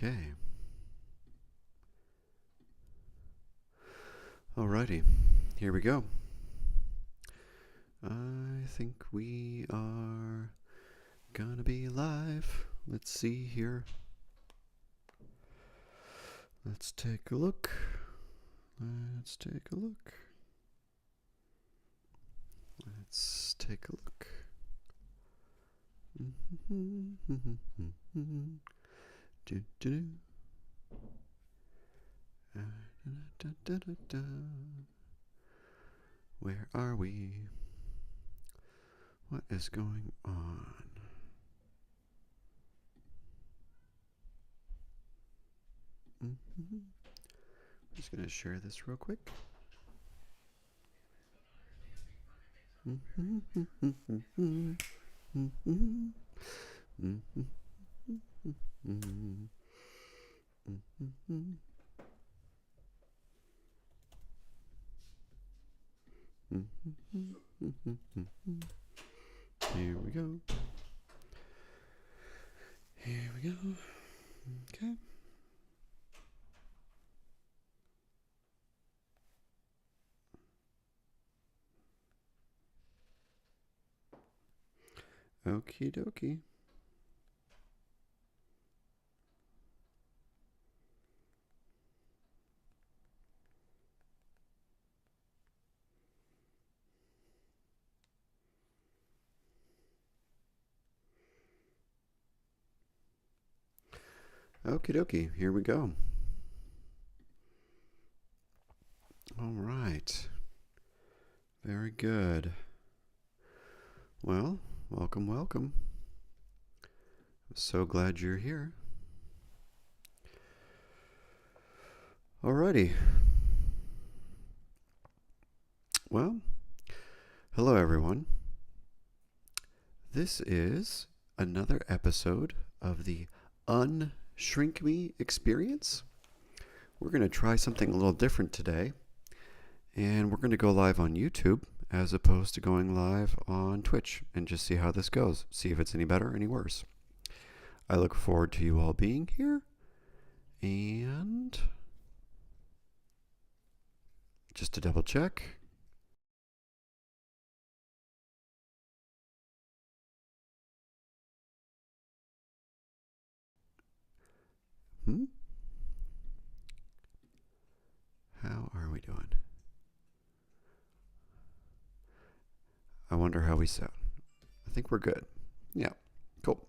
Okay. Alrighty, here we go. I think we are gonna be live. Let's see here. Let's take a look. Let's take a look. Let's take a look. Where are we? What is going on? I'm just going to share this real quick. Here we go. Here we go. Okay. Okie dokie. Okie dokie, here we go. All right. Very good. Well, welcome, welcome. I'm so glad you're here. Alrighty. Well, hello everyone. This is another episode of the Unshrink Me experience. We're going to try something a little different today, and we're going to go live on YouTube as opposed to going live on Twitch and just see how this goes. See if it's any better or any worse. I look forward to you all being here, and just to double check. How are we doing? I wonder how we sound. I think we're good. Yeah, cool.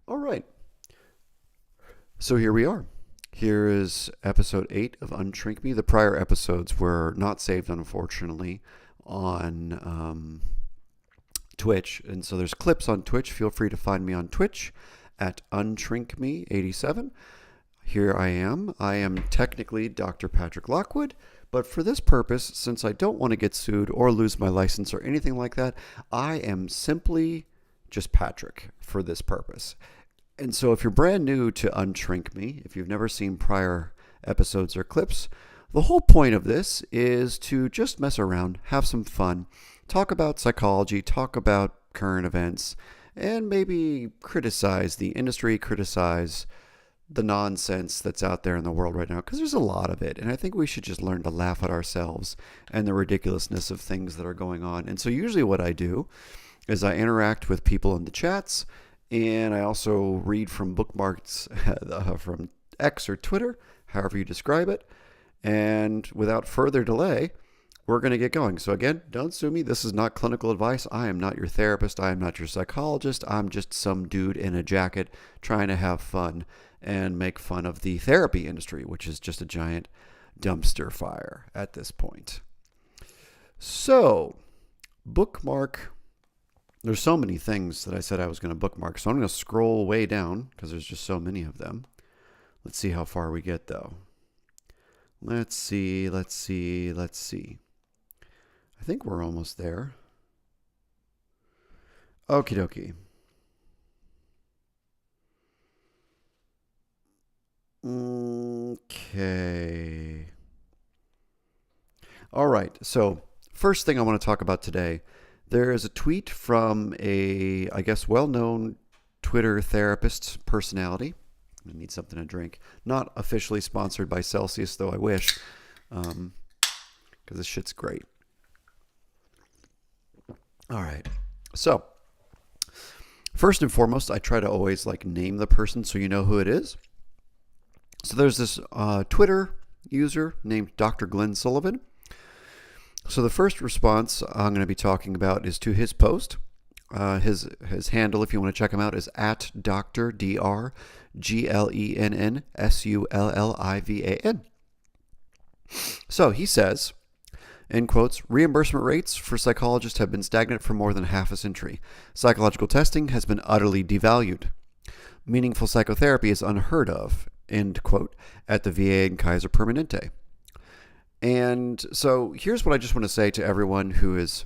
All right. So here we are. Here is episode 8 of Unshrink Me. The prior episodes were not saved, unfortunately, on Twitch. And so there's clips on Twitch. Feel free to find me on Twitch at UnshrinkMe87. Here I am. I am technically Dr. Patrick Lockwood, but for this purpose, since I don't want to get sued or lose my license or anything like that, I am simply just Patrick for this purpose. And so if you're brand new to Unshrink Me, if you've never seen prior episodes or clips, the whole point of this is to just mess around, have some fun, talk about psychology, talk about current events, and maybe criticize the industry, criticize the nonsense that's out there in the world right now, because there's a lot of it, and I think we should just learn to laugh at ourselves and the ridiculousness of things that are going on. And so usually what I do is I interact with people in the chats, and I also read from bookmarks from X or Twitter, however you describe it. And without further delay, we're going to get going. So again, don't sue me. This is not clinical advice. I am not your therapist. I am not your psychologist. I'm just some dude in a jacket trying to have fun and make fun of the therapy industry, which is just a giant dumpster fire at this point. So, bookmark. There's so many things that I said I was going to bookmark, so I'm going to scroll way down because there's just so many of them. Let's see how far we get, though. Let's see. I think we're almost there. Okie dokie. Okay. All right. So first thing I want to talk about today, there is a tweet from a, I guess, well-known Twitter therapist personality I need something to drink. Not officially sponsored by Celsius, though I wish, because this shit's great. All right. So, first and foremost, I try to always name the person so you know who it is. So there's this Twitter user named Dr. Glenn Sullivan. So the first response I'm going to be talking about is to his post. His handle, if you want to check him out, is at Dr. DrGlennSullivan. So he says, in quotes, reimbursement rates for psychologists have been stagnant for more than half a century. Psychological testing has been utterly devalued. Meaningful psychotherapy is unheard of, end quote, at the VA and Kaiser Permanente. And so here's what I just want to say to everyone who is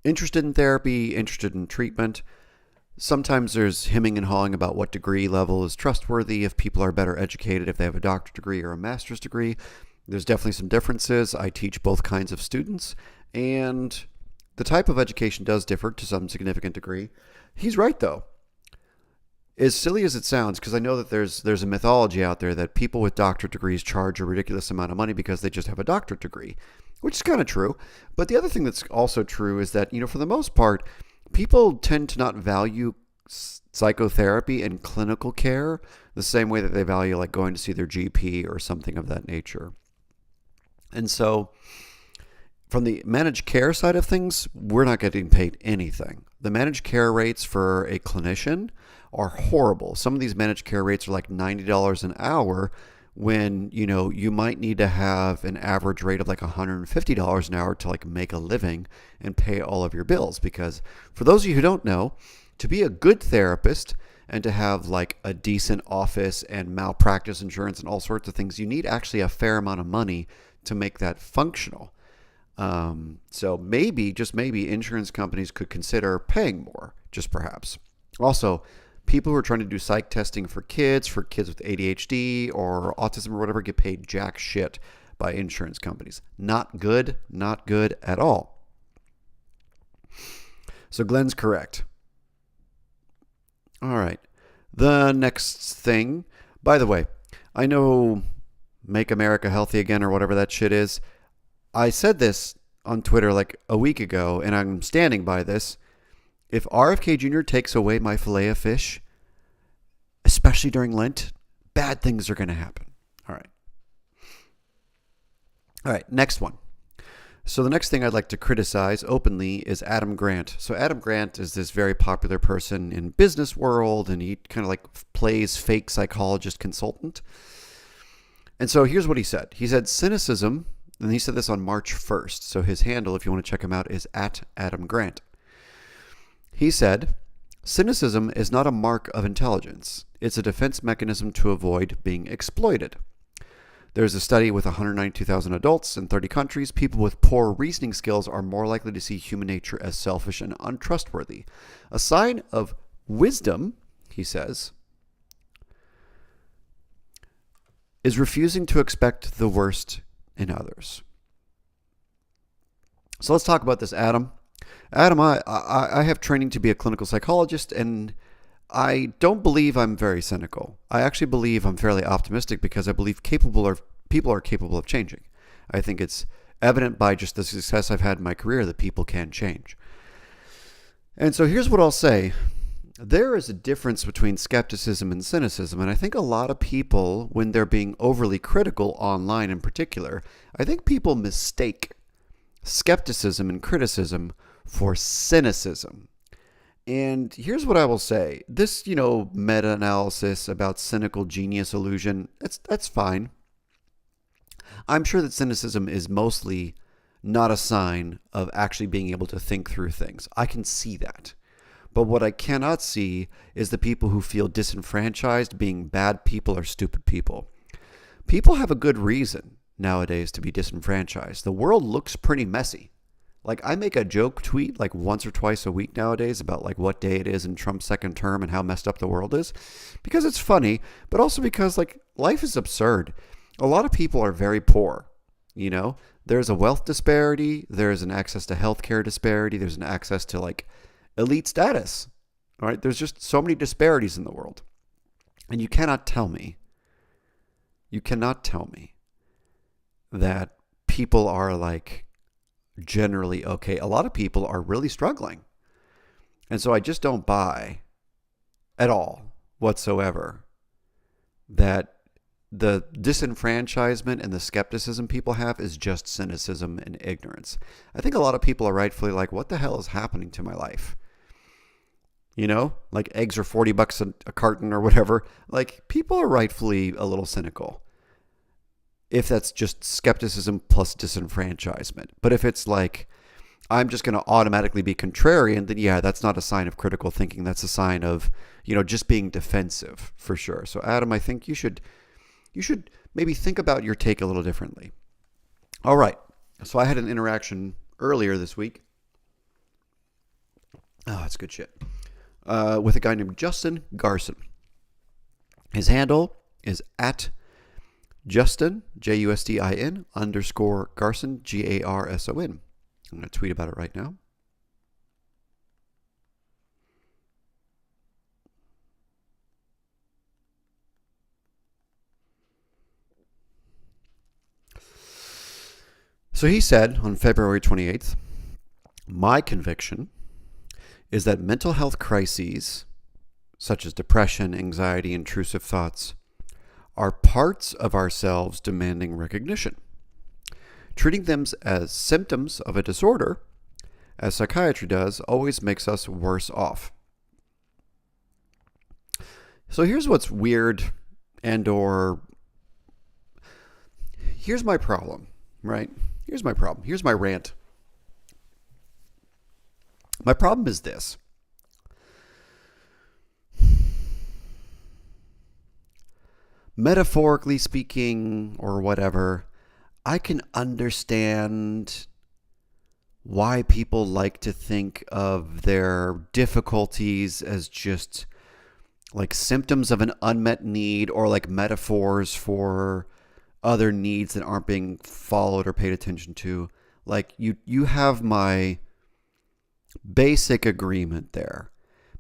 interested in therapy, interested in treatment. Sometimes there's hemming and hawing about what degree level is trustworthy, if people are better educated, if they have a doctorate degree or a master's degree. There's definitely some differences. I teach both kinds of students, and the type of education does differ to some significant degree. He's right, though. As silly as it sounds, because I know that there's a mythology out there that people with doctorate degrees charge a ridiculous amount of money because they just have a doctorate degree, which is kind of true. But the other thing that's also true is that, for the most part, people tend to not value psychotherapy and clinical care the same way that they value going to see their GP or something of that nature. And so from the managed care side of things, we're not getting paid anything. The managed care rates for a clinician are horrible. Some of these managed care rates are like $90 an hour when, you might need to have an average rate of $150 an hour to make a living and pay all of your bills. Because for those of you who don't know, to be a good therapist and to have a decent office and malpractice insurance and all sorts of things, you need actually a fair amount of money to make that functional. So maybe, just maybe, insurance companies could consider paying more, just perhaps. Also, people who are trying to do psych testing for kids with ADHD or autism or whatever get paid jack shit by insurance companies. Not good at all. So Glenn's correct. All right. The next thing, by the way, I know Make America Healthy Again or whatever that shit is. I said this on Twitter a week ago, and I'm standing by this. If RFK Jr. takes away my filet of fish, especially during Lent, bad things are going to happen. All right, next one. So the next thing I'd like to criticize openly is Adam Grant. So Adam Grant is this very popular person in business world, and he kind of plays fake psychologist consultant. And so here's what he said. He said cynicism, and he said this on March 1st. So his handle, if you want to check him out, is at Adam Grant. He said, cynicism is not a mark of intelligence. It's a defense mechanism to avoid being exploited. There's a study with 192,000 adults in 30 countries. People with poor reasoning skills are more likely to see human nature as selfish and untrustworthy. A sign of wisdom, he says, is refusing to expect the worst in others. So let's talk about this, Adam. Adam, I have training to be a clinical psychologist, and I don't believe I'm very cynical. I actually believe I'm fairly optimistic because I believe people are capable of changing. I think it's evident by just the success I've had in my career that people can change. And so here's what I'll say. There is a difference between skepticism and cynicism, and I think a lot of people, when they're being overly critical online in particular, I think people mistake skepticism and criticism for cynicism. And here's what I will say. This, meta-analysis about cynical genius illusion, that's fine. I'm sure that cynicism is mostly not a sign of actually being able to think through things. I can see that. But what I cannot see is the people who feel disenfranchised being bad people or stupid people. People have a good reason nowadays to be disenfranchised. The world looks pretty messy. I make a joke tweet once or twice a week nowadays about what day it is in Trump's second term and how messed up the world is, because it's funny, but also because life is absurd. A lot of people are very poor. There's a wealth disparity. There's an access to healthcare disparity. There's an access to elite status. All right, there's just so many disparities in the world. And you cannot tell me that people are like generally okay. A lot of people are really struggling. And so I just don't buy at all whatsoever that the disenfranchisement and the skepticism people have is just cynicism and ignorance. I think a lot of people are rightfully like, what the hell is happening to my life? You know, like eggs are $40 a carton or whatever. Like people are rightfully a little cynical if that's just skepticism plus disenfranchisement. But if it's like, I'm just going to automatically be contrarian, then yeah, that's not a sign of critical thinking. That's a sign of, just being defensive for sure. So Adam, I think you should maybe think about your take a little differently. All right. So I had an interaction earlier this week. Oh, that's good shit. With a guy named Justin Garson. His handle is at Justin, Justin _ Garson, Garson. I'm going to tweet about it right now. So he said on February 28th, my conviction is that mental health crises, such as depression, anxiety, intrusive thoughts, are parts of ourselves demanding recognition. Treating them as symptoms of a disorder, as psychiatry does, always makes us worse off. So here's what's weird here's my problem, right? Here's my problem. Here's my rant. My problem is this. Metaphorically speaking, or whatever, I can understand why people like to think of their difficulties as just like symptoms of an unmet need or like metaphors for other needs that aren't being followed or paid attention to. Like you have my basic agreement there.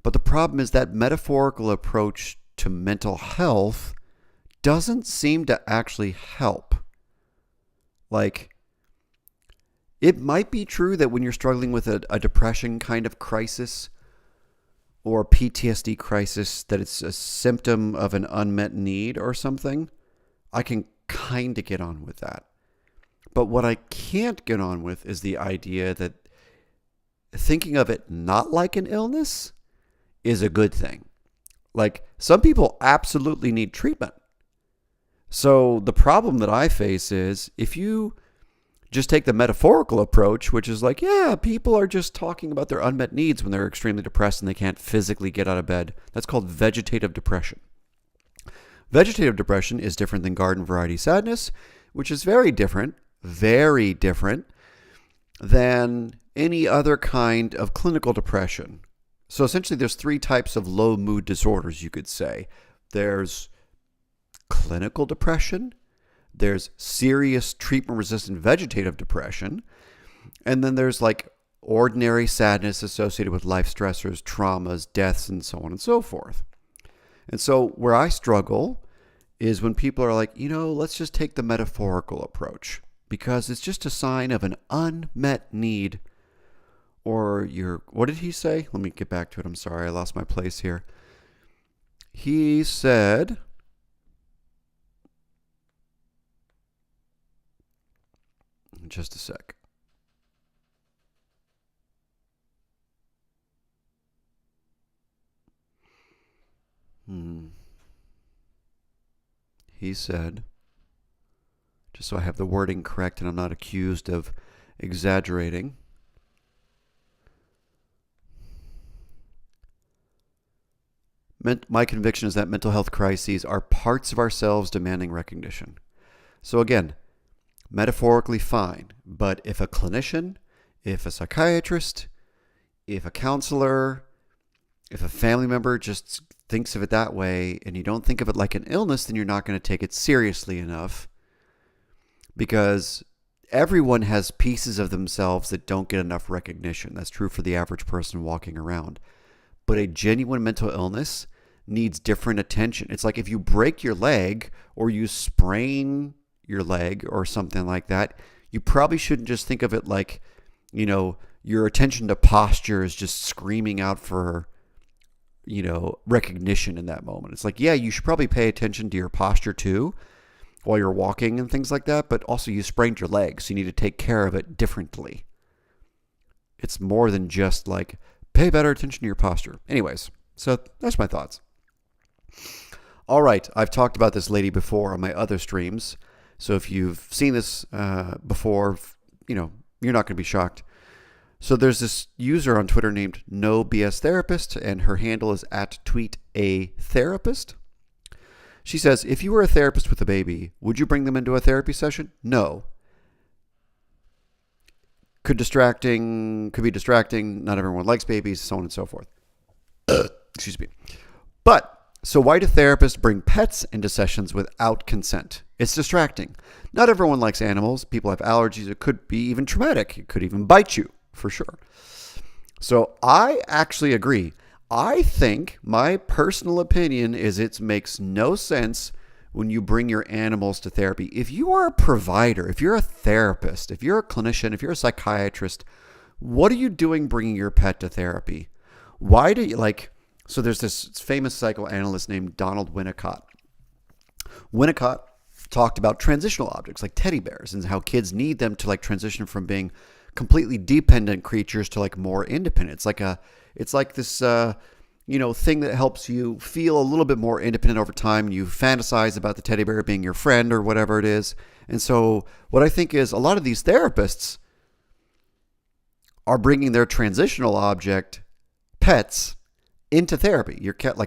But the problem is that metaphorical approach to mental health doesn't seem to actually help. Like, it might be true that when you're struggling with a depression kind of crisis or PTSD crisis, that it's a symptom of an unmet need or something. I can kind of get on with that. But what I can't get on with is the idea that thinking of it not like an illness is a good thing. Like, some people absolutely need treatment. So the problem that I face is if you just take the metaphorical approach, which is like, yeah, people are just talking about their unmet needs when they're extremely depressed and they can't physically get out of bed. That's called vegetative depression. Vegetative depression is different than garden variety sadness, which is very different than any other kind of clinical depression. So essentially there's three types of low mood disorders, you could say. There's clinical depression, there's serious treatment-resistant vegetative depression, and then there's like ordinary sadness associated with life stressors, traumas, deaths, and so on and so forth. And so where I struggle is when people are like, let's just take the metaphorical approach because it's just a sign of an unmet need. Or what did he say? Let me get back to it. I'm sorry, I lost my place here. He said, just a sec. He said, just so I have the wording correct and I'm not accused of exaggerating. My conviction is that mental health crises are parts of ourselves demanding recognition. So again, metaphorically fine, but if a clinician, if a psychiatrist, if a counselor, if a family member just thinks of it that way and you don't think of it like an illness, then you're not going to take it seriously enough because everyone has pieces of themselves that don't get enough recognition. That's true for the average person walking around. but a genuine mental illness needs different attention. It's like if you break your leg or you sprain your leg or something like that, you probably shouldn't just think of it like, your attention to posture is just screaming out for, recognition in that moment. It's like, yeah, you should probably pay attention to your posture too while you're walking and things like that, but also you sprained your leg, so you need to take care of it differently. It's more than just like, pay better attention to your posture. Anyways, so that's my thoughts. All right, I've talked about this lady before on my other streams, so if you've seen this before, you're not going to be shocked. So there's this user on Twitter named No BS Therapist, and her handle is @tweetAtherapist. She says, if you were a therapist with a baby, would you bring them into a therapy session? No. Could be distracting. Not everyone likes babies, so on and so forth. Excuse me. But, so why do therapists bring pets into sessions without consent? It's distracting. Not everyone likes animals. People have allergies. It could be even traumatic. It could even bite you, for sure. So I actually agree. I think my personal opinion is it makes no sense when you bring your animals to therapy. If you are a provider, if you're a therapist, if you're a clinician, if you're a psychiatrist, what are you doing bringing your pet to therapy? Why do you so there's this famous psychoanalyst named Donald Winnicott. Winnicott talked about transitional objects like teddy bears and how kids need them to transition from being completely dependent creatures to more independent. It's like this thing that helps you feel a little bit more independent over time. You fantasize about the teddy bear being your friend or whatever it is. And so what I think is a lot of these therapists are bringing their transitional object pets into therapy. Your cat,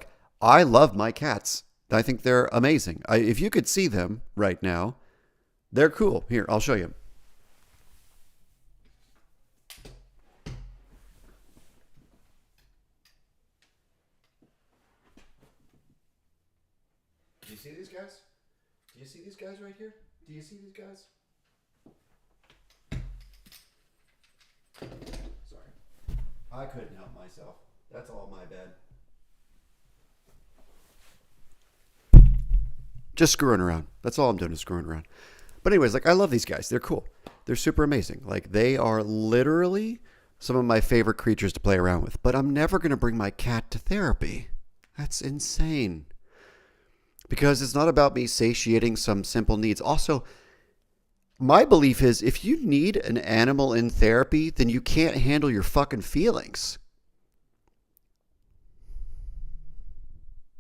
I love my cats. I think they're amazing. If you could see them right now, they're cool. Here, I'll show you. Do you see these guys? Do you see these guys right here? Do you see these guys? Sorry. I couldn't help myself. That's all my bad. Just screwing around. That's all I'm doing is screwing around. But anyways, I love these guys. They're cool. They're super amazing. They are literally some of my favorite creatures to play around with. But I'm never going to bring my cat to therapy. That's insane. Because it's not about me satiating some simple needs. Also, my belief is if you need an animal in therapy, then you can't handle your fucking feelings.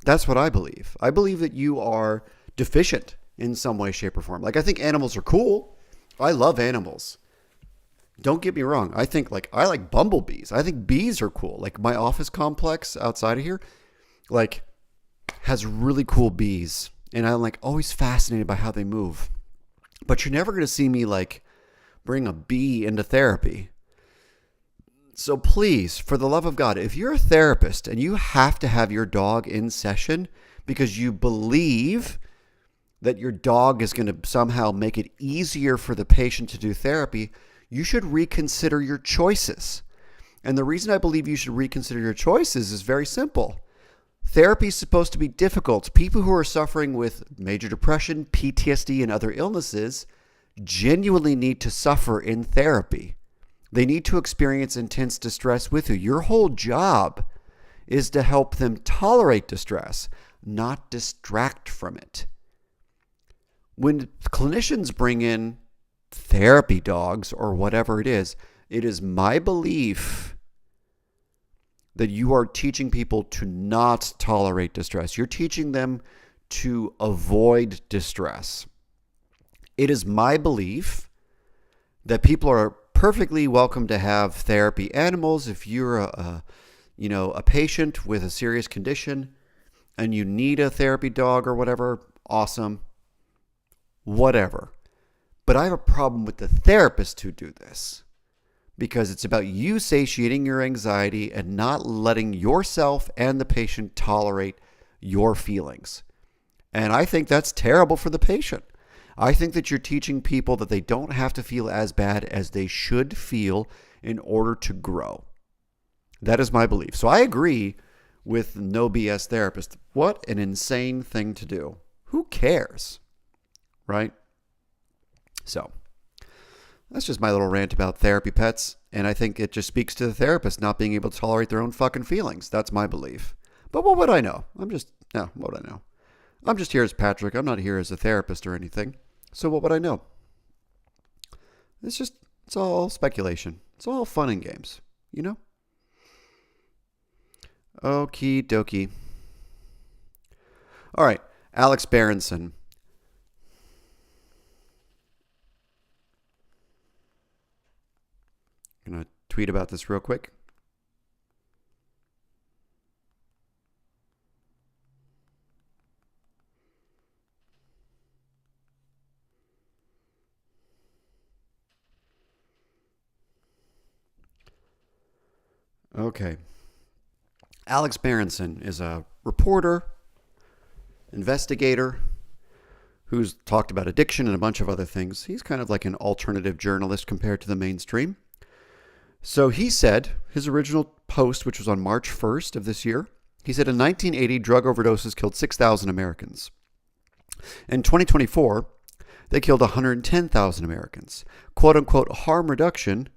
That's what I believe. I believe that you are deficient in some way, shape, or form. I think animals are cool. I love animals. Don't get me wrong. I think I like bumblebees. I think bees are cool. My office complex outside of here, has really cool bees. And I'm always fascinated by how they move. But you're never going to see me bring a bee into therapy. So please, for the love of God, if you're a therapist and you have to have your dog in session because you believe that your dog is going to somehow make it easier for the patient to do therapy, you should reconsider your choices. And the reason I believe you should reconsider your choices is very simple. Therapy is supposed to be difficult. People who are suffering with major depression, PTSD, and other illnesses genuinely need to suffer in therapy. They need to experience intense distress with you. Your whole job is to help them tolerate distress, not distract from it. When clinicians bring in therapy dogs or whatever it is my belief that you are teaching people to not tolerate distress. You're teaching them to avoid distress. It is my belief that people are perfectly welcome to have therapy animals. If you're a patient with a serious condition and you need a therapy dog or whatever, awesome. Whatever. But I have a problem with the therapists who do this because it's about you satiating your anxiety and not letting yourself and the patient tolerate your feelings. And I think that's terrible for the patient. I think that you're teaching people that they don't have to feel as bad as they should feel in order to grow. That is my belief. So I agree with no BS therapist. What an insane thing to do. Who cares? Right? So, that's just my little rant about therapy pets. And I think it just speaks to the therapist not being able to tolerate their own fucking feelings. That's my belief. But what would I know? What would I know? I'm just here as Patrick. I'm not here as a therapist or anything. So what would I know? It's all speculation. It's all fun and games, you know? Okie dokie. All right, Alex Berenson. I'm going to tweet about this real quick. Okay. Alex Berenson is a reporter, investigator, who's talked about addiction and a bunch of other things. He's kind of like an alternative journalist compared to the mainstream. So he said, his original post, which was on March 1st of this year, he said in 1980, drug overdoses killed 6,000 Americans. In 2024, they killed 110,000 Americans. Quote unquote harm reduction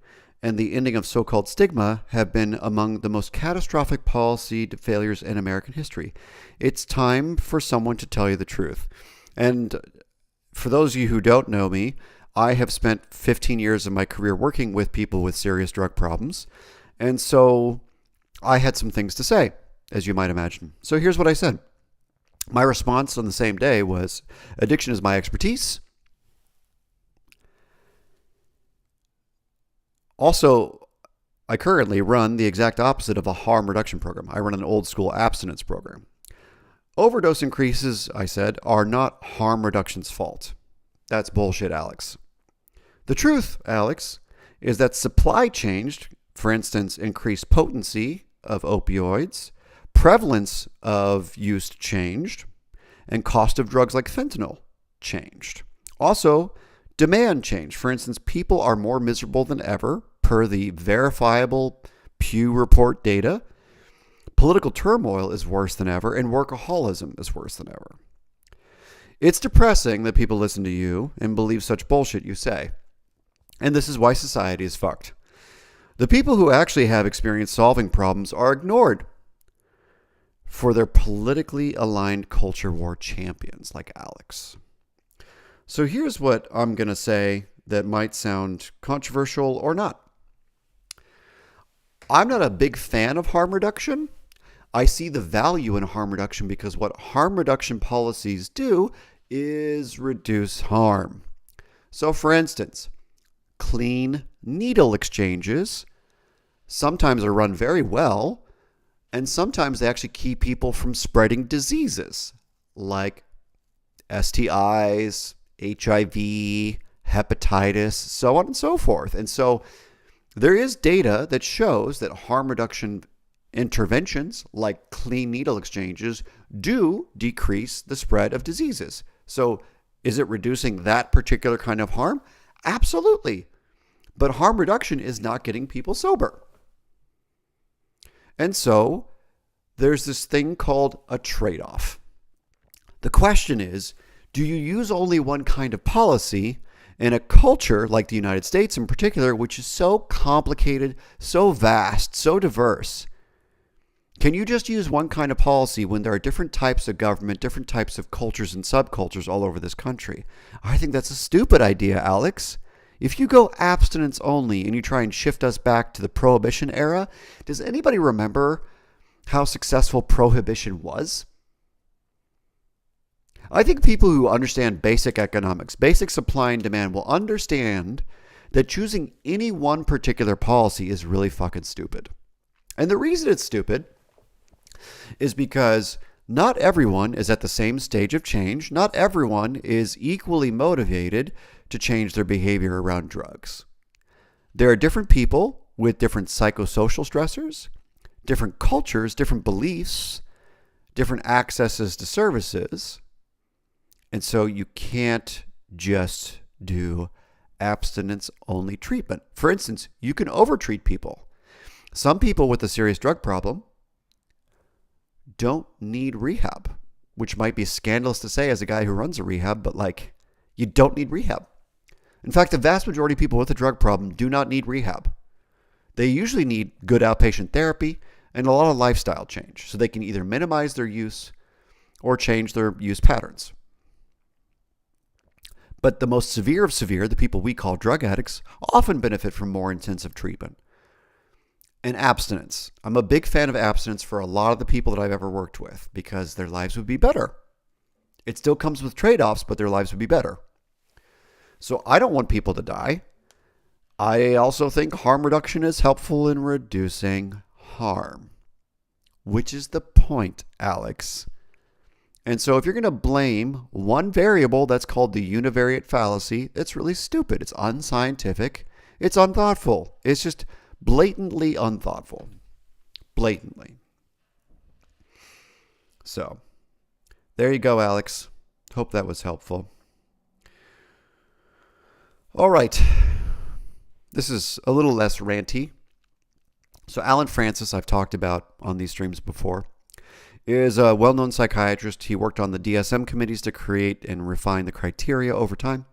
and the ending of so-called stigma have been among the most catastrophic policy failures in American history. It's time for someone to tell you the truth. And for those of you who don't know me, I have spent 15 years of my career working with people with serious drug problems. And so I had some things to say, as you might imagine. So here's what I said. My response on the same day was, addiction is my expertise. Also, I currently run the exact opposite of a harm reduction program. I run an old school abstinence program. Overdose increases, I said, are not harm reduction's fault. That's bullshit, Alex. The truth, Alex, is that supply changed, for instance, increased potency of opioids, prevalence of use changed, and cost of drugs like fentanyl changed. Also, demand changed. For instance, people are more miserable than ever, per the verifiable Pew Report data. Political turmoil is worse than ever, and workaholism is worse than ever. It's depressing that people listen to you and believe such bullshit you say. And this is why society is fucked. The people who actually have experience solving problems are ignored for their politically aligned culture war champions like Alex. So here's what I'm going to say that might sound controversial or not. I'm not a big fan of harm reduction. I see the value in harm reduction because what harm reduction policies do is reduce harm. So for instance, clean needle exchanges sometimes are run very well, and sometimes they actually keep people from spreading diseases like STIs, HIV, hepatitis, so on and so forth. And so there is data that shows that harm reduction interventions like clean needle exchanges do decrease the spread of diseases. So is it reducing that particular kind of harm? Absolutely. But harm reduction is not getting people sober. And so there's this thing called a trade-off. The question is, do you use only one kind of policy in a culture like the United States in particular, which is so complicated, so vast, so diverse? Can you just use one kind of policy when there are different types of government, different types of cultures and subcultures all over this country? I think that's a stupid idea, Alex. If you go abstinence only and you try and shift us back to the Prohibition era, does anybody remember how successful Prohibition was? I think people who understand basic economics, basic supply and demand, will understand that choosing any one particular policy is really fucking stupid. And the reason it's stupid is because not everyone is at the same stage of change. Not everyone is equally motivated to change their behavior around drugs. There are different people with different psychosocial stressors, different cultures, different beliefs, different accesses to services. And so you can't just do abstinence-only treatment. For instance, you can overtreat people. Some people with a serious drug problem don't need rehab, which might be scandalous to say as a guy who runs a rehab, but like, you don't need rehab. In fact, the vast majority of people with a drug problem do not need rehab. They usually need good outpatient therapy and a lot of lifestyle change so they can either minimize their use or change their use patterns. But the most severe of severe, the people we call drug addicts, often benefit from more intensive treatment. And abstinence. I'm a big fan of abstinence for a lot of the people that I've ever worked with because their lives would be better. It still comes with trade-offs, but their lives would be better. So I don't want people to die. I also think harm reduction is helpful in reducing harm, which is the point, Alex. And so if you're going to blame one variable, that's called the univariate fallacy, it's really stupid. It's unscientific. It's unthoughtful. It's just blatantly unthoughtful. Blatantly. So, there you go, Alex. Hope that was helpful. All right. This is a little less ranty. So Alan Francis, I've talked about on these streams before, is a well-known psychiatrist. He worked on the DSM committees to create and refine the criteria over time.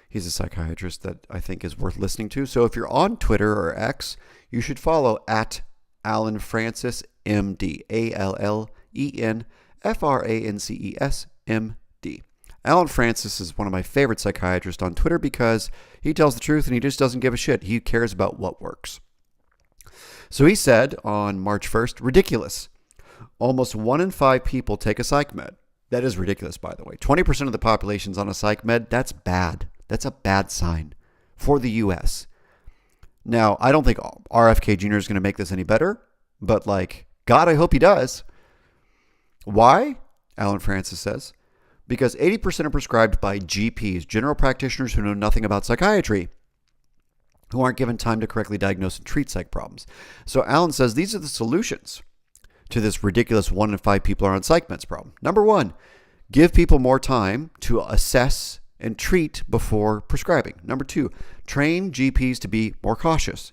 He's a psychiatrist that I think is worth listening to. So if you're on Twitter or X, you should follow at Alan Francis MD, ALLENFRANCES MD. Alan Francis is one of my favorite psychiatrists on Twitter because he tells the truth and he just doesn't give a shit. He cares about what works. So he said on March 1st, ridiculous. Almost 1 in 5 people take a psych med. That is ridiculous, by the way. 20% of the population's on a psych med. That's bad. That's a bad sign for the U.S. Now, I don't think RFK Jr. is going to make this any better, but like, God, I hope he does. Why? Alan Francis says, because 80% are prescribed by GPs, general practitioners who know nothing about psychiatry, who aren't given time to correctly diagnose and treat psych problems. So Alan says these are the solutions to this ridiculous 1 in 5 people are on psych meds problem. Number 1, give people more time to assess and treat before prescribing. Number 2, train GPs to be more cautious.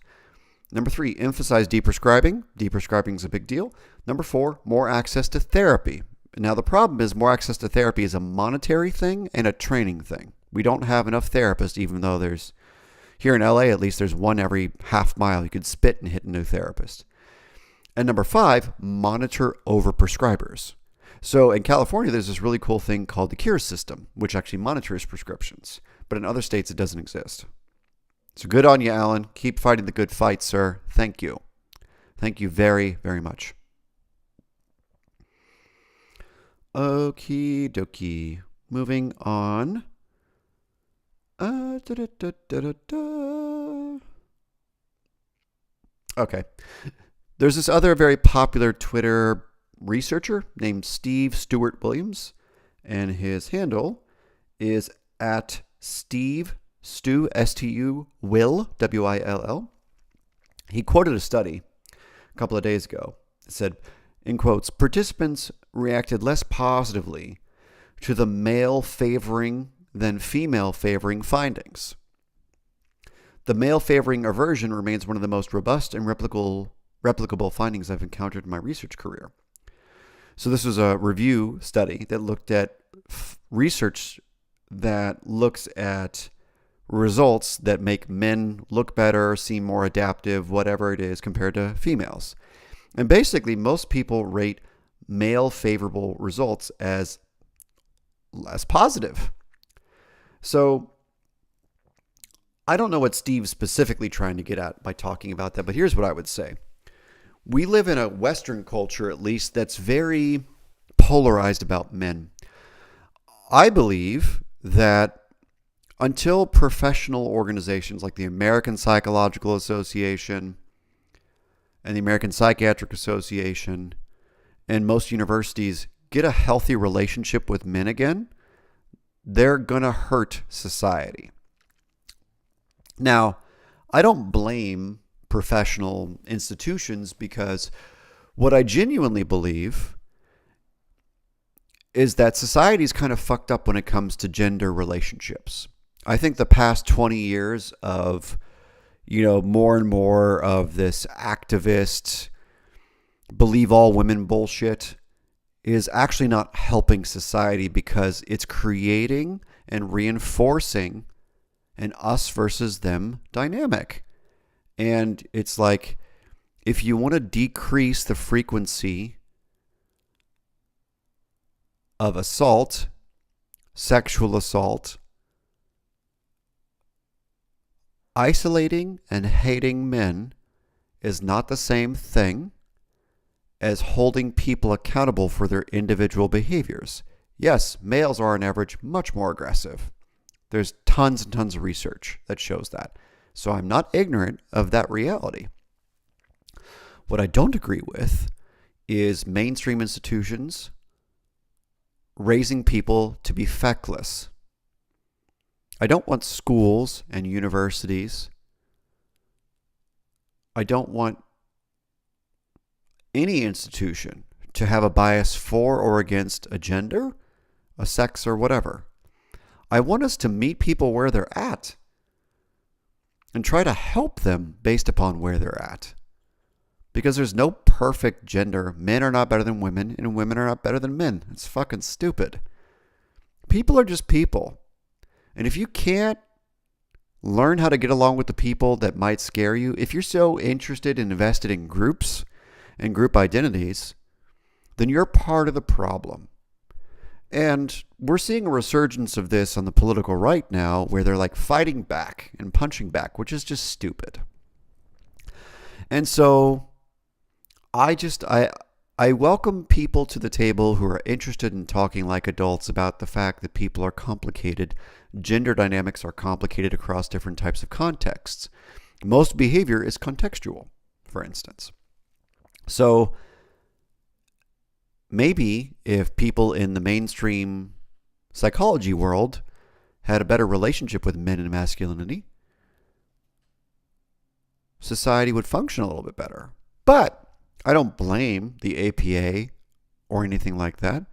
Number 3, emphasize deprescribing. Deprescribing is a big deal. Number 4, more access to therapy. Now the problem is more access to therapy is a monetary thing and a training thing. We don't have enough therapists, even though there's, here in LA at least, there's one every half mile you could spit and hit a new therapist. And number 5, monitor overprescribers. So in California, there's this really cool thing called the CURE system, which actually monitors prescriptions. But in other states, it doesn't exist. So good on you, Alan. Keep fighting the good fight, sir. Thank you. Thank you very, very much. Okie dokie. Moving on. Okay. There's this other very popular Twitter researcher named Steve Stewart Williams, and his handle is at Steve Stu, S-T-U, Will, W-I-L-L. He quoted a study a couple of days ago. It said, in quotes, participants reacted less positively to the male favoring than female favoring findings. The male favoring aversion remains one of the most robust and replicable findings I've encountered in my research career. So this was a review study that looked at research that looks at results that make men look better, seem more adaptive, whatever it is, compared to females. And basically, most people rate male favorable results as less positive. So I don't know what Steve's specifically trying to get at by talking about that, but here's what I would say. We live in a Western culture, at least, that's very polarized about men. I believe that until professional organizations like the American Psychological Association and the American Psychiatric Association and most universities get a healthy relationship with men again, they're going to hurt society. Now, I don't blame professional institutions because what I genuinely believe is that society's kind of fucked up when it comes to gender relationships. I think the past 20 years of, more and more of this activist, believe all women bullshit is actually not helping society because it's creating and reinforcing an us versus them dynamic. And it's like, if you want to decrease the frequency of assault, sexual assault, isolating and hating men is not the same thing as holding people accountable for their individual behaviors. Yes, males are on average much more aggressive. There's tons and tons of research that shows that. So I'm not ignorant of that reality. What I don't agree with is mainstream institutions raising people to be feckless. I don't want schools and universities. I don't want any institution to have a bias for or against a gender, a sex, or whatever. I want us to meet people where they're at and try to help them based upon where they're at. Because there's no perfect gender. Men are not better than women, and women are not better than men. It's fucking stupid. People are just people. And if you can't learn how to get along with the people that might scare you, if you're so interested and invested in groups and group identities, then you're part of the problem. And we're seeing a resurgence of this on the political right now, where they're like fighting back and punching back, which is just stupid. And so I welcome people to the table who are interested in talking like adults about the fact that people are complicated. Gender dynamics are complicated across different types of contexts. Most behavior is contextual, for instance. So maybe if people in the mainstream psychology world had a better relationship with men and masculinity, society would function a little bit better. But I don't blame the APA or anything like that.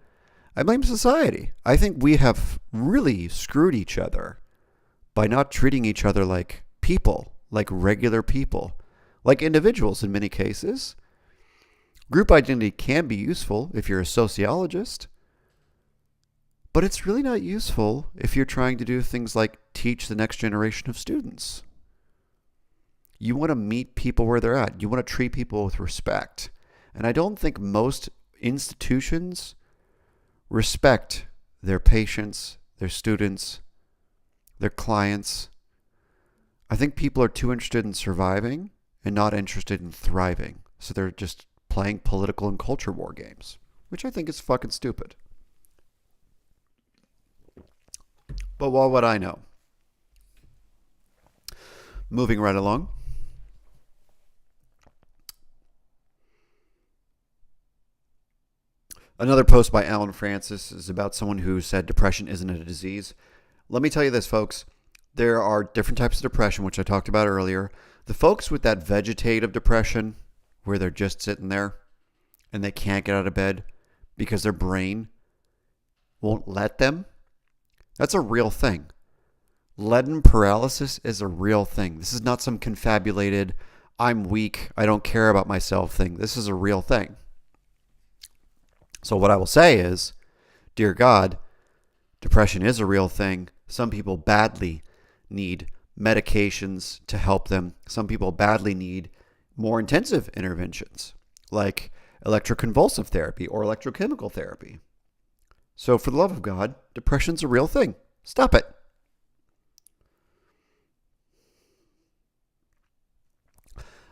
I blame society. I think we have really screwed each other by not treating each other like people, like regular people, like individuals in many cases. Group identity can be useful if you're a sociologist, but it's really not useful if you're trying to do things like teach the next generation of students. You want to meet people where they're at. You want to treat people with respect. And I don't think most institutions respect their patients, their students, their clients. I think people are too interested in surviving and not interested in thriving. So they're just playing political and culture war games, which I think is fucking stupid. But what would I know? Moving right along. Another post by Alan Francis is about someone who said depression isn't a disease. Let me tell you this, folks. There are different types of depression, which I talked about earlier. The folks with that vegetative depression, where they're just sitting there and they can't get out of bed because their brain won't let them, that's a real thing. Leaden paralysis is a real thing. This is not some confabulated, I'm weak, I don't care about myself thing. This is a real thing. So what I will say is, dear God, depression is a real thing. Some people badly need medications to help them. Some people badly need more intensive interventions, like electroconvulsive therapy or electrochemical therapy. So for the love of God, depression's a real thing. Stop it.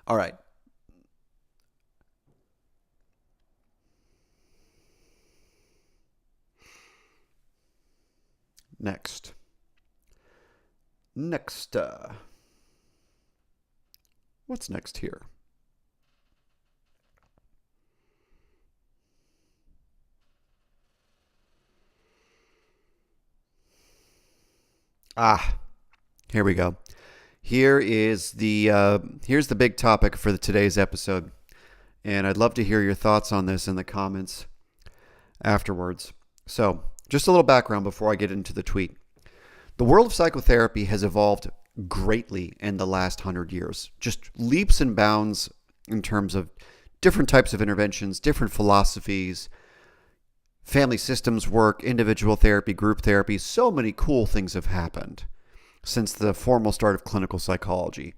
All right. Next. What's next here? Here we go. Here's the big topic for today's episode, and I'd love to hear your thoughts on this in the comments afterwards. So, just a little background before I get into the tweet. The world of psychotherapy has evolved greatly in the last 100 years, just leaps and bounds in terms of different types of interventions, different philosophies, family systems work, individual therapy, group therapy. So many cool things have happened since the formal start of clinical psychology.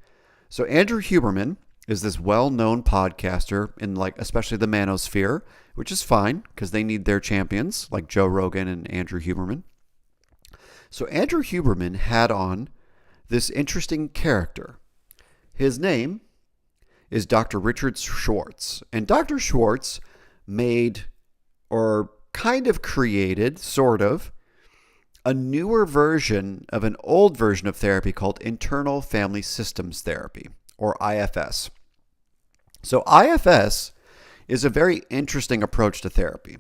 So Andrew Huberman is this well-known podcaster in especially the manosphere, which is fine because they need their champions like Joe Rogan and Andrew Huberman. So Andrew Huberman had on this interesting character. His name is Dr. Richard Schwartz. And Dr. Schwartz made, or kind of created, sort of, a newer version of an old version of therapy called internal family systems therapy, or IFS. So IFS is a very interesting approach to therapy.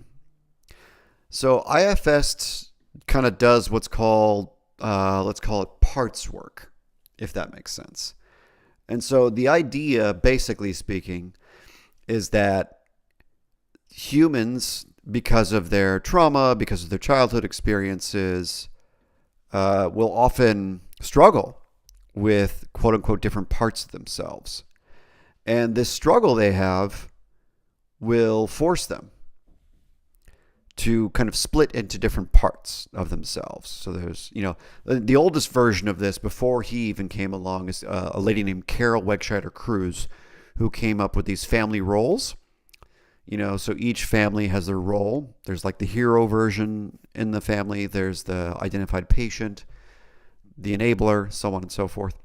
So IFS kind of does what's called, let's call it parts work, if that makes sense. And so the idea, basically speaking, is that humans, because of their trauma, because of their childhood experiences, will often struggle with quote-unquote different parts of themselves. And this struggle they have will force them to kind of split into different parts of themselves. So there's, the oldest version of this before he even came along is a lady named Carol Wegscheider Cruz, who came up with these family roles. So each family has their role. There's like the hero version in the family. There's the identified patient, the enabler, so on and so forth.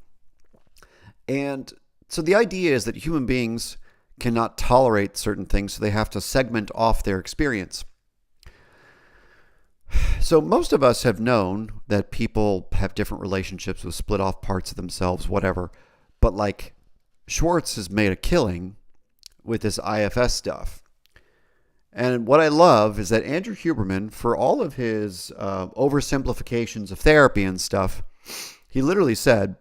And so the idea is that human beings cannot tolerate certain things, so they have to segment off their experience. So most of us have known that people have different relationships with split off parts of themselves, whatever. But Schwartz has made a killing with this IFS stuff. And what I love is that Andrew Huberman, for all of his oversimplifications of therapy and stuff, he literally said,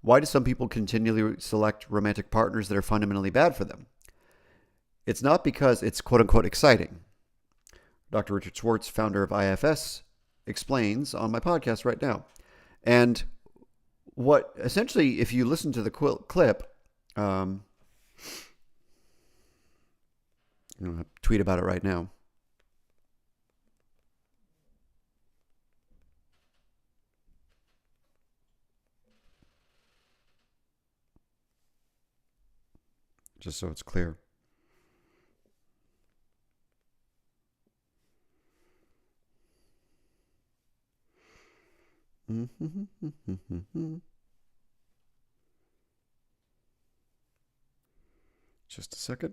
why do some people continually select romantic partners that are fundamentally bad for them? It's not because it's quote-unquote exciting. Dr. Richard Schwartz, founder of IFS, explains on my podcast right now. And what essentially, if you listen to the clip, I'm going to tweet about it right now. Just so it's clear. Just a second.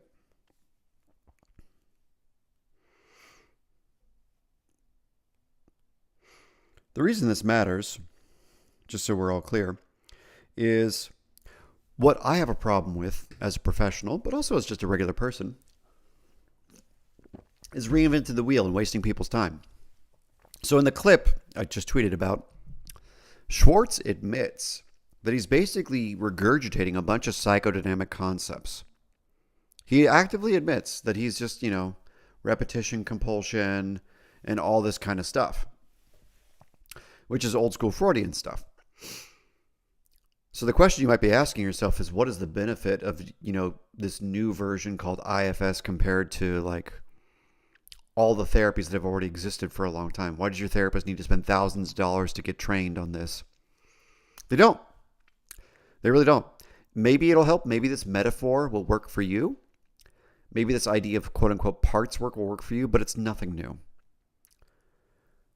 The reason this matters, just so we're all clear, is what I have a problem with as a professional, but also as just a regular person, is reinventing the wheel and wasting people's time. So in the clip I just tweeted about, Schwartz admits that he's basically regurgitating a bunch of psychodynamic concepts. He actively admits that he's just, repetition, compulsion, and all this kind of stuff, which is old school Freudian stuff. So the question you might be asking yourself is, what is the benefit of, this new version called IFS compared to all the therapies that have already existed for a long time? Why does your therapist need to spend thousands of dollars to get trained on this? They don't. They really don't. Maybe it'll help. Maybe this metaphor will work for you. Maybe this idea of quote unquote parts work will work for you, but it's nothing new.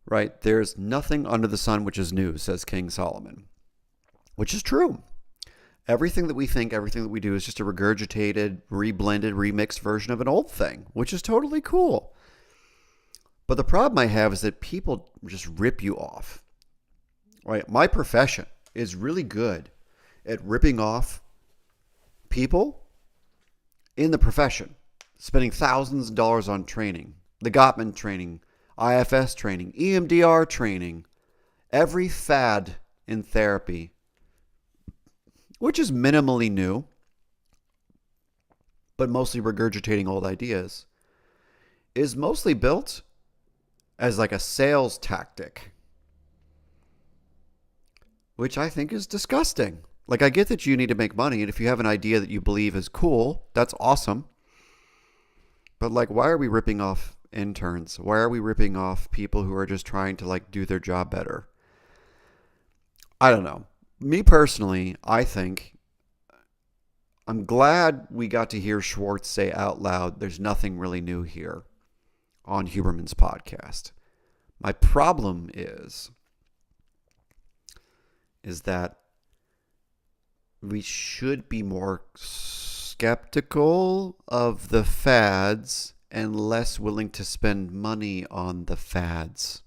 Right? There's nothing under the sun which is new, says King Solomon, which is true. Everything that we think, everything that we do is just a regurgitated, reblended, remixed version of an old thing, which is totally cool. But the problem I have is that people just rip you off. Right? My profession is really good at ripping off people in the profession, spending thousands of dollars on training, the Gottman training, IFS training, EMDR training, every fad in therapy, which is minimally new, but mostly regurgitating old ideas, is mostly built as a sales tactic, which I think is disgusting. Like, I get that you need to make money, and if you have an idea that you believe is cool, that's awesome. But like, why are we ripping off interns? Why are we ripping off people who are just trying to like do their job better? I don't know. Me personally, I think I'm glad we got to hear Schwartz say out loud, there's nothing really new here on Huberman's podcast. My problem is that we should be more skeptical of the fads and less willing to spend money on the fads.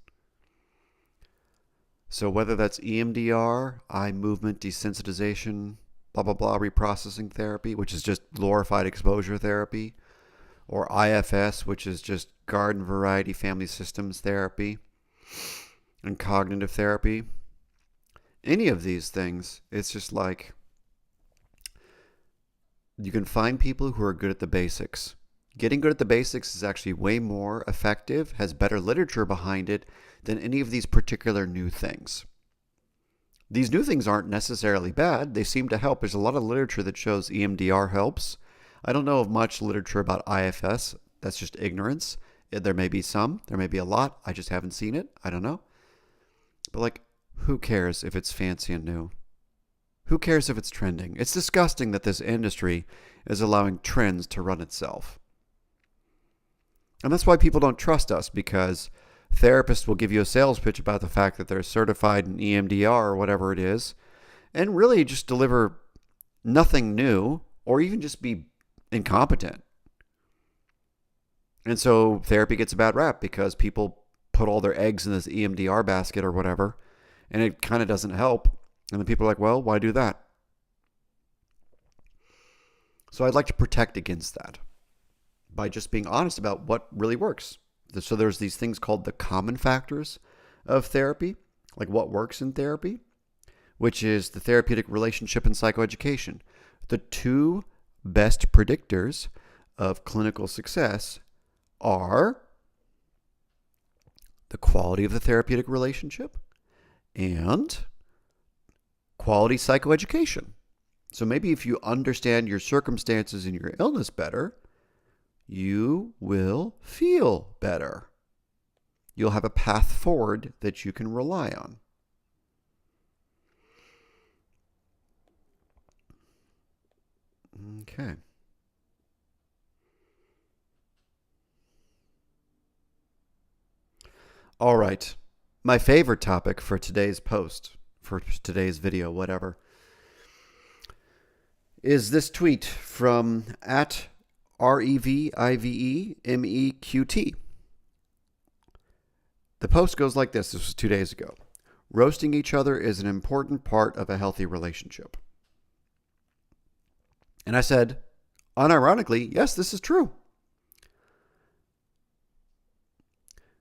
So whether that's EMDR, eye movement desensitization, blah, blah, blah, reprocessing therapy, which is just glorified exposure therapy, or IFS, which is just garden variety family systems therapy, and cognitive therapy. Any of these things, it's just like you can find people who are good at the basics. Getting good at the basics is actually way more effective, has better literature behind it than any of these particular new things. These new things aren't necessarily bad. They seem to help. There's a lot of literature that shows EMDR helps. I don't know of much literature about IFS. That's just ignorance. There may be some. There may be a lot. I just haven't seen it. I don't know. But like, who cares if it's fancy and new? Who cares if it's trending? It's disgusting that this industry is allowing trends to run itself. And that's why people don't trust us, because therapists will give you a sales pitch about the fact that they're certified in EMDR or whatever it is, and really just deliver nothing new or even just be incompetent. And so therapy gets a bad rap because people put all their eggs in this EMDR basket or whatever, and it kind of doesn't help. And then people are like, well, why do that? So I'd like to protect against that by just being honest about what really works. So there's these things called the common factors of therapy, like what works in therapy, which is the therapeutic relationship and psychoeducation. The two best predictors of clinical success are the quality of the therapeutic relationship and quality psychoeducation. So maybe if you understand your circumstances and your illness better, you will feel better. You'll have a path forward that you can rely on. Okay. All right. My favorite topic for today's post, for today's video, whatever, is this tweet from @REVIVEMEQT. The post goes like this. This was 2 days ago. Roasting each other is an important part of a healthy relationship. And I said, unironically, yes, this is true.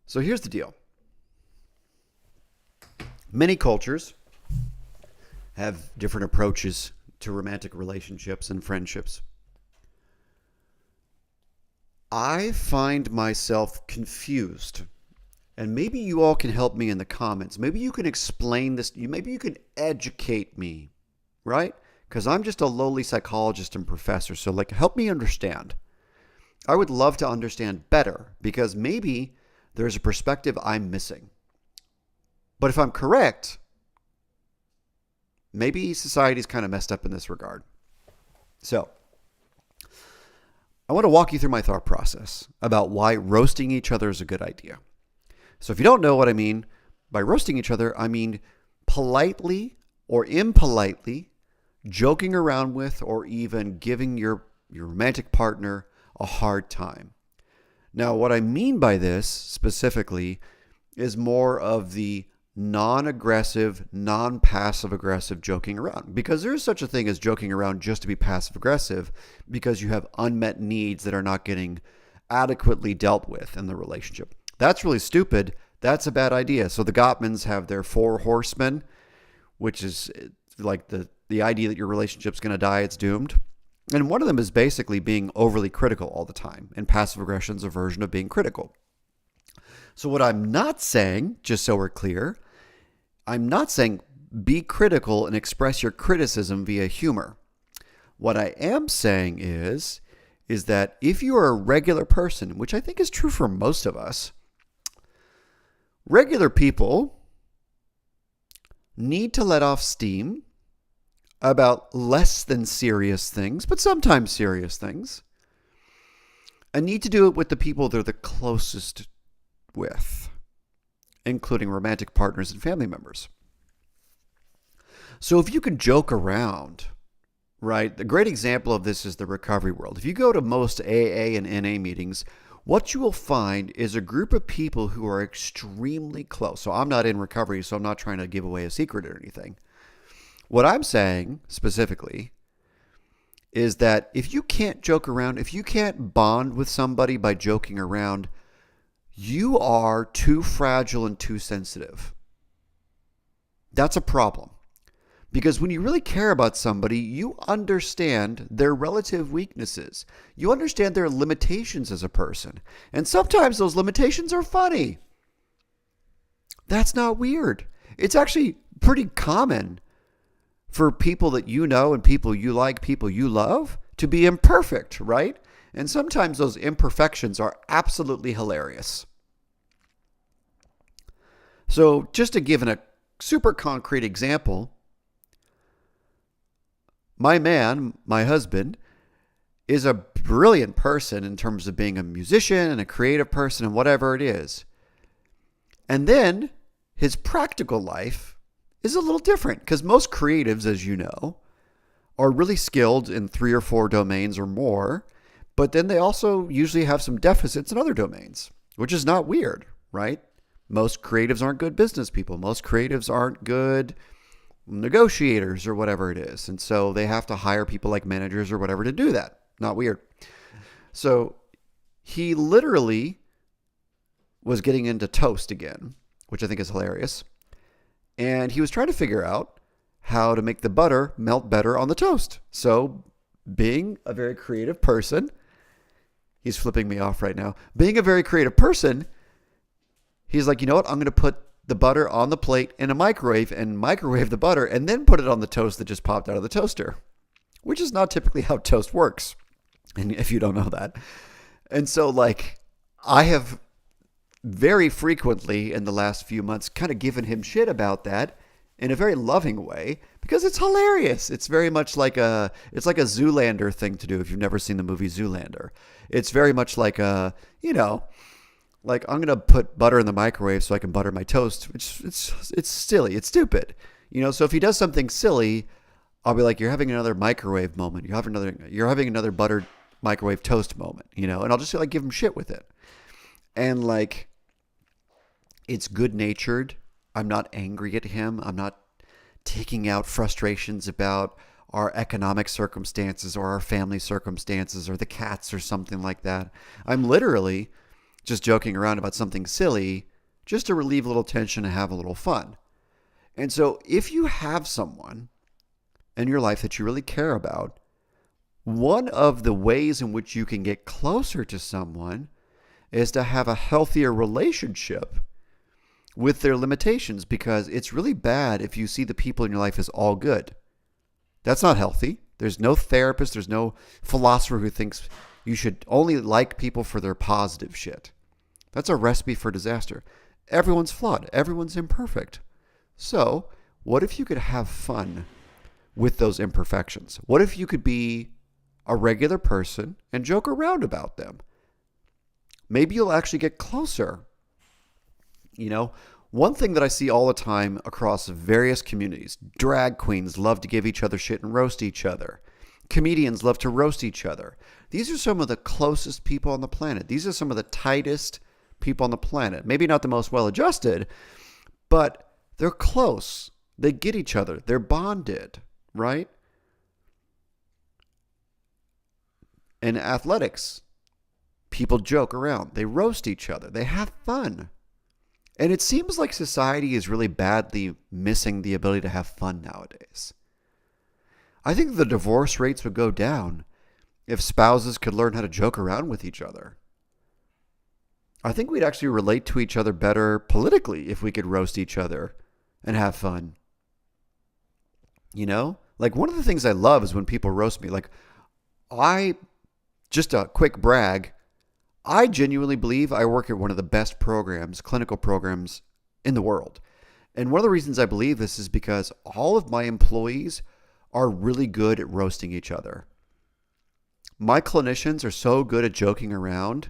So here's the deal. Many cultures have different approaches to romantic relationships and friendships. I find myself confused, and maybe you all can help me in the comments. Maybe you can explain this. Maybe you can educate me, right? Because I'm just a lowly psychologist and professor. So like, help me understand. I would love to understand better, because maybe there's a perspective I'm missing. But if I'm correct, maybe society's kind of messed up in this regard. So I want to walk you through my thought process about why roasting each other is a good idea. So if you don't know what I mean by roasting each other, I mean politely or impolitely joking around with or even giving your romantic partner a hard time. Now, what I mean by this specifically is more of the non-aggressive, non-passive aggressive joking around, because there is such a thing as joking around just to be passive aggressive because you have unmet needs that are not getting adequately dealt with in the relationship. That's really stupid. That's a bad idea. So the Gottmans have their 4 horsemen, which is like the idea that your relationship's going to die, it's doomed. And one of them is basically being overly critical all the time, and passive aggression is a version of being critical. So what I'm not saying, just so we're clear, I'm not saying be critical and express your criticism via humor. What I am saying is that if you are a regular person, which I think is true for most of us, regular people need to let off steam about less than serious things, but sometimes serious things, and need to do it with the people they're the closest with, including romantic partners and family members. So if you can joke around, right? The great example of this is the recovery world. If you go to most AA and NA meetings, what you will find is a group of people who are extremely close. So I'm not in recovery, so I'm not trying to give away a secret or anything. What I'm saying specifically is that if you can't joke around, if you can't bond with somebody by joking around, you are too fragile and too sensitive. That's a problem. Because when you really care about somebody, you understand their relative weaknesses. You understand their limitations as a person. And sometimes those limitations are funny. That's not weird. It's actually pretty common for people that you know and people you like, people you love, to be imperfect, right? And sometimes those imperfections are absolutely hilarious. So just to give a super concrete example, my man, my husband, is a brilliant person in terms of being a musician and a creative person and whatever it is. And then his practical life is a little different because most creatives, as you know, are really skilled in 3 or 4 domains or more, but then they also usually have some deficits in other domains, which is not weird, right? Most creatives aren't good business people. Most creatives aren't good negotiators or whatever it is. And so they have to hire people like managers or whatever to do that. Not weird. So he literally was getting into toast again, which I think is hilarious. And he was trying to figure out how to make the butter melt better on the toast. So being a very creative person, he's flipping me off right now. Being a very creative person, he's like, you know what? I'm going to put the butter on the plate in a microwave and microwave the butter and then put it on the toast that just popped out of the toaster, which is not typically how toast works. And if you don't know that. And so like I have very frequently in the last few months kind of given him shit about that in a very loving way because it's hilarious. It's very much like it's like a Zoolander thing to do if you've never seen the movie Zoolander. It's very much like like I'm going to put butter in the microwave so I can butter my toast, which it's silly. It's stupid. So if he does something silly, I'll be like, you're having another microwave moment. You're having another buttered microwave toast moment, and I'll just like give him shit with it. And like, it's good natured. I'm not angry at him. I'm not taking out frustrations about our economic circumstances or our family circumstances or the cats or something like that. I'm literally just joking around about something silly just to relieve a little tension and have a little fun. And so if you have someone in your life that you really care about, one of the ways in which you can get closer to someone is to have a healthier relationship with their limitations, because it's really bad if you see the people in your life as all good. That's not healthy. There's no therapist, there's no philosopher who thinks you should only like people for their positive shit. That's a recipe for disaster. Everyone's flawed. Everyone's imperfect. So, what if you could have fun with those imperfections? What if you could be a regular person and joke around about them? Maybe you'll actually get closer. One thing that I see all the time across various communities, drag queens love to give each other shit and roast each other. Comedians love to roast each other. These are some of the closest people on the planet. These are some of the tightest people on the planet. Maybe not the most well-adjusted, but they're close. They get each other. They're bonded, right? In athletics, people joke around. They roast each other. They have fun. And it seems like society is really badly missing the ability to have fun nowadays. I think the divorce rates would go down if spouses could learn how to joke around with each other. I think we'd actually relate to each other better politically if we could roast each other and have fun. You know, like one of the things I love is when people roast me. Like, I, just a quick brag, I genuinely believe I work at one of the best programs, clinical programs in the world. And one of the reasons I believe this is because all of my employees are really good at roasting each other. My clinicians are so good at joking around,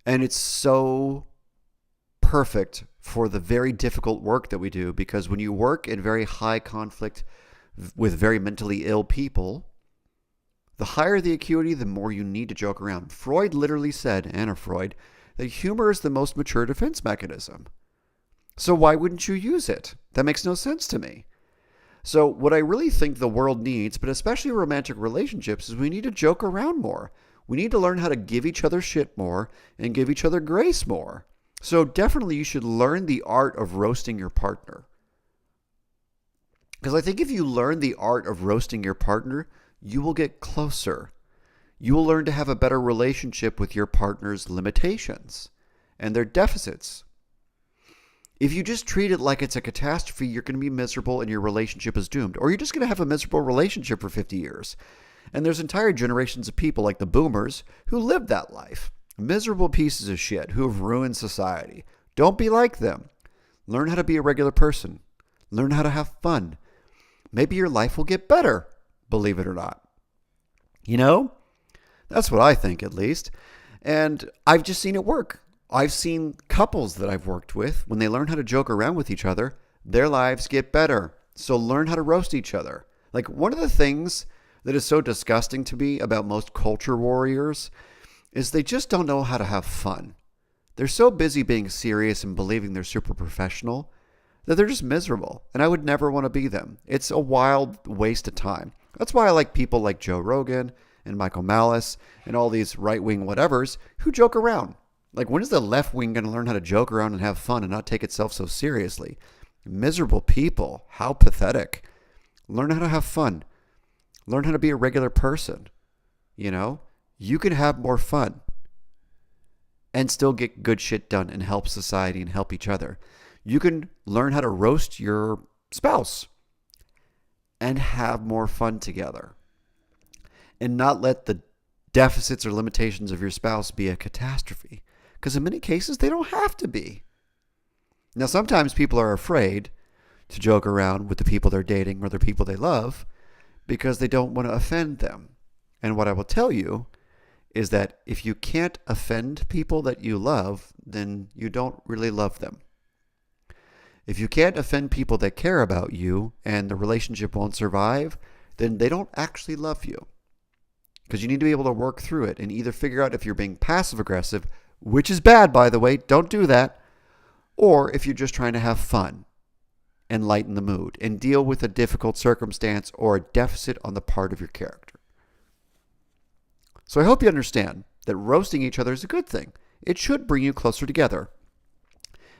and it's so perfect for the very difficult work that we do, because when you work in very high conflict with very mentally ill people, the higher the acuity, the more you need to joke around. Freud literally said, Anna Freud, that humor is the most mature defense mechanism. So why wouldn't you use it? That makes no sense to me. So what I really think the world needs, but especially romantic relationships, is we need to joke around more. We need to learn how to give each other shit more and give each other grace more. So definitely you should learn the art of roasting your partner. Because I think if you learn the art of roasting your partner, you will get closer. You will learn to have a better relationship with your partner's limitations and their deficits. If you just treat it like it's a catastrophe, you're going to be miserable and your relationship is doomed. Or you're just going to have a miserable relationship for 50 years. And there's entire generations of people like the boomers who lived that life. Miserable pieces of shit who have ruined society. Don't be like them. Learn how to be a regular person. Learn how to have fun. Maybe your life will get better, believe it or not. You know? That's what I think, at least. And I've just seen it work. I've seen couples that I've worked with, when they learn how to joke around with each other, their lives get better. So learn how to roast each other. Like, one of the things that is so disgusting to me about most culture warriors is they just don't know how to have fun. They're so busy being serious and believing they're super professional that they're just miserable. And I would never want to be them. It's a wild waste of time. That's why I like people like Joe Rogan and Michael Malice and all these right-wing whatevers who joke around. Like, when is the left wing going to learn how to joke around and have fun and not take itself so seriously? Miserable people. How pathetic. Learn how to have fun. Learn how to be a regular person. You know? You can have more fun and still get good shit done and help society and help each other. You can learn how to roast your spouse and have more fun together and not let the deficits or limitations of your spouse be a catastrophe. Because in many cases, they don't have to be. Now, sometimes people are afraid to joke around with the people they're dating or the people they love because they don't want to offend them. And what I will tell you is that if you can't offend people that you love, then you don't really love them. If you can't offend people that care about you and the relationship won't survive, then they don't actually love you. Because you need to be able to work through it and either figure out if you're being passive aggressive, which is bad, by the way, don't do that, or if you're just trying to have fun and lighten the mood and deal with a difficult circumstance or a deficit on the part of your character. So I hope you understand that roasting each other is a good thing. It should bring you closer together.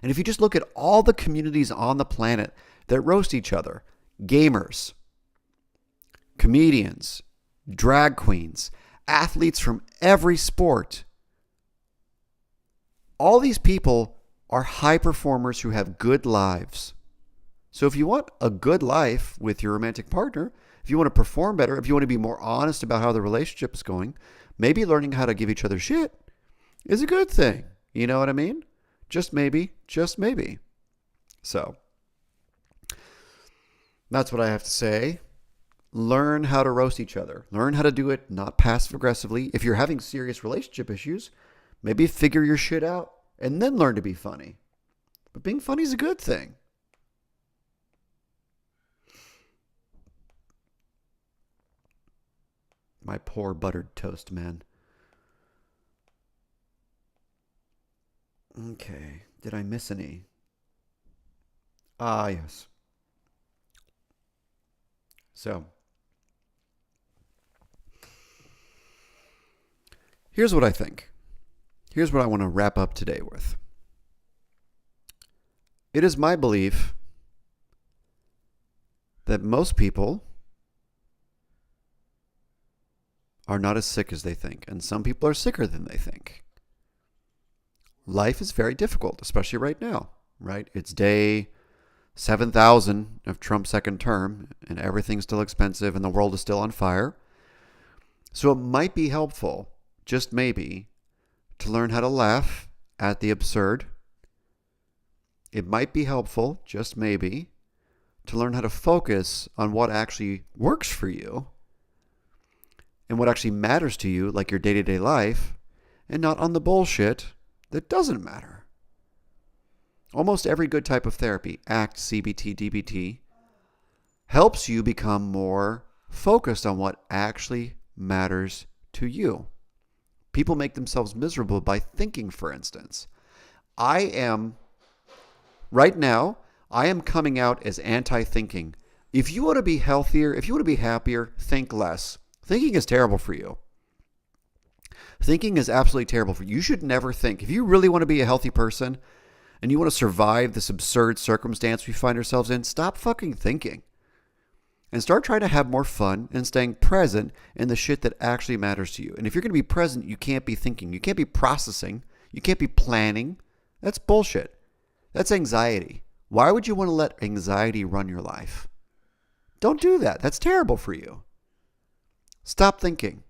And if you just look at all the communities on the planet that roast each other, gamers, comedians, drag queens, athletes from every sport, all these people are high performers who have good lives. So if you want a good life with your romantic partner, if you want to perform better, if you want to be more honest about how the relationship is going, maybe learning how to give each other shit is a good thing. You know what I mean? Just maybe, just maybe. So that's what I have to say. Learn how to roast each other. Learn how to do it not passive aggressively. If you're having serious relationship issues, maybe figure your shit out and then learn to be funny. But being funny is a good thing. My poor buttered toast, man. Okay. Did I miss any? Ah, yes. So, here's what I think. Here's what I want to wrap up today with. It is my belief that most people are not as sick as they think, and some people are sicker than they think. Life is very difficult, especially right now, right? It's day 7,000 of Trump's second term, and everything's still expensive and the world is still on fire. So it might be helpful, just maybe, to learn how to laugh at the absurd. It might be helpful, just maybe, to learn how to focus on what actually works for you and what actually matters to you, like your day-to-day life, and not on the bullshit that doesn't matter. Almost every good type of therapy, ACT, CBT, DBT, helps you become more focused on what actually matters to you. People make themselves miserable by thinking, for instance. Right now, I am coming out as anti-thinking. If you want to be healthier, if you want to be happier, think less. Thinking is terrible for you. Thinking is absolutely terrible for you. You should never think. If you really want to be a healthy person and you want to survive this absurd circumstance we find ourselves in, stop fucking thinking. And start trying to have more fun and staying present in the shit that actually matters to you. And if you're going to be present, you can't be thinking. You can't be processing. You can't be planning. That's bullshit. That's anxiety. Why would you want to let anxiety run your life? Don't do that. That's terrible for you. Stop thinking.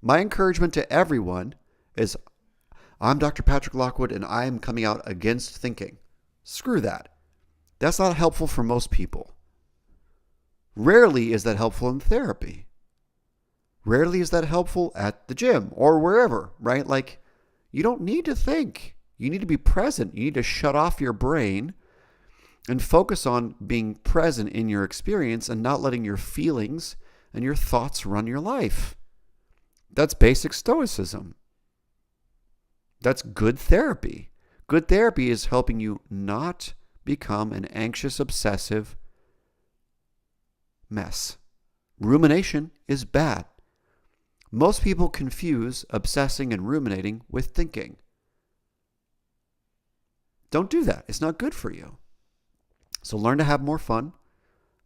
My encouragement to everyone is, I'm Dr. Patrick Lockwood and I am coming out against thinking. Screw that. That's not helpful for most people. Rarely is that helpful in therapy. Rarely is that helpful at the gym or wherever, right? Like, you don't need to think. You need to be present. You need to shut off your brain and focus on being present in your experience and not letting your feelings and your thoughts run your life. That's basic stoicism. That's good therapy. Good therapy is helping you not become an anxious, obsessive mess. Rumination is bad. Most people confuse obsessing and ruminating with thinking. Don't do that. It's not good for you. So learn to have more fun.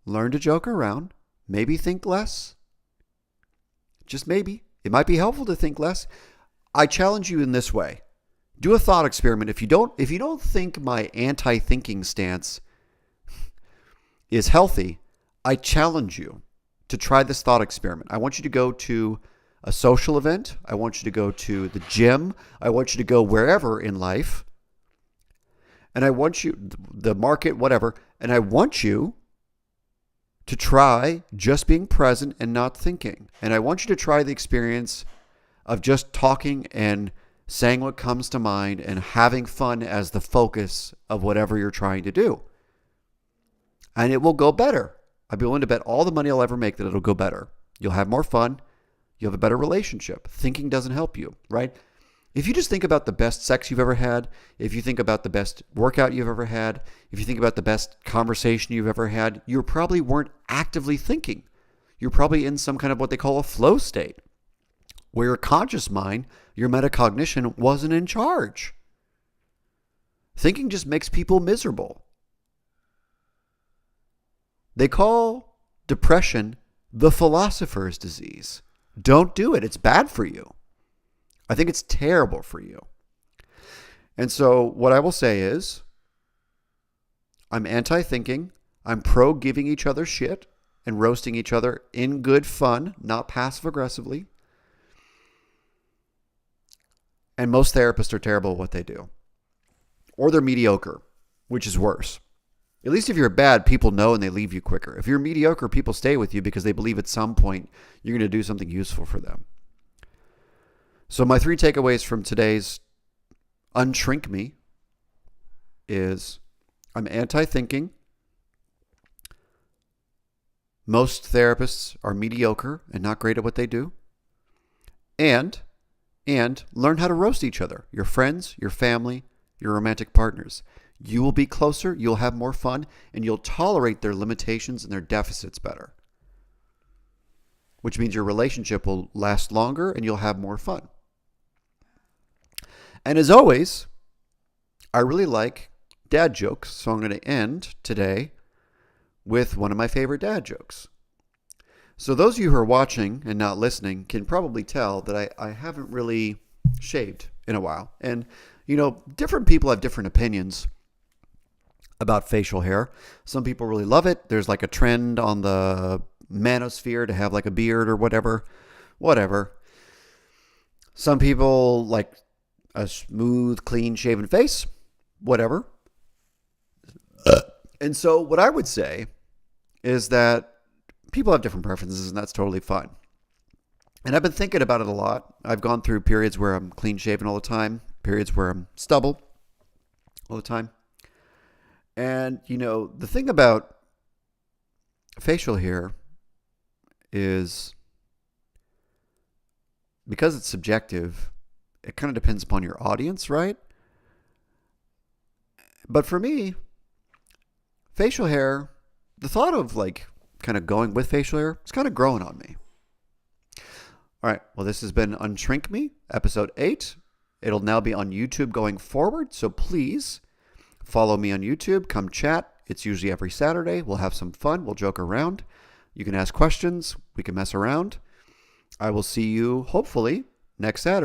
Learn to joke around. Maybe think less. Just maybe. It might be helpful to think less. I challenge you in this way. Do a thought experiment. If you don't think my anti-thinking stance is healthy, I challenge you to try this thought experiment. I want you to go to a social event. I want you to go to the gym. I want you to go wherever in life. And I want you, the market, whatever, and I want you to try just being present and not thinking. And I want you to try the experience of just talking and saying what comes to mind and having fun as the focus of whatever you're trying to do. And it will go better. I'd be willing to bet all the money I'll ever make that it'll go better. You'll have more fun. You'll have a better relationship. Thinking doesn't help you, right? If you just think about the best sex you've ever had, if you think about the best workout you've ever had, if you think about the best conversation you've ever had, you probably weren't actively thinking. You're probably in some kind of what they call a flow state, where your conscious mind, your metacognition, wasn't in charge. Thinking just makes people miserable. They call depression the philosopher's disease. Don't do it. It's bad for you. I think it's terrible for you. And so what I will say is, I'm anti-thinking. I'm pro giving each other shit and roasting each other in good fun, not passive-aggressively. And most therapists are terrible at what they do. Or they're mediocre, which is worse. At least if you're bad, people know and they leave you quicker. If you're mediocre, people stay with you because they believe at some point you're going to do something useful for them. So my 3 takeaways from today's Unshrink Me is, I'm anti-thinking. Most therapists are mediocre and not great at what they do. And learn how to roast each other, your friends, your family, your romantic partners. You will be closer, you'll have more fun, and you'll tolerate their limitations and their deficits better. Which means your relationship will last longer and you'll have more fun. And as always, I really like dad jokes, so I'm going to end today with one of my favorite dad jokes. So those of you who are watching and not listening can probably tell that I haven't really shaved in a while. And, different people have different opinions about facial hair. Some people really love it. There's like a trend on the manosphere to have like a beard or whatever. Whatever. Some people like a smooth, clean shaven face. Whatever. And so what I would say is that people have different preferences, and that's totally fine. And I've been thinking about it a lot. I've gone through periods where I'm clean shaven all the time, periods where I'm stubble all the time. And, the thing about facial hair is because it's subjective, it kind of depends upon your audience, right? But for me, facial hair, the thought of like kind of going with facial hair, it's kind of growing on me. All right. Well, this has been Unshrink Me, episode 8. It'll now be on YouTube going forward. So please follow me on YouTube. Come chat. It's usually every Saturday. We'll have some fun. We'll joke around. You can ask questions. We can mess around. I will see you hopefully next Saturday.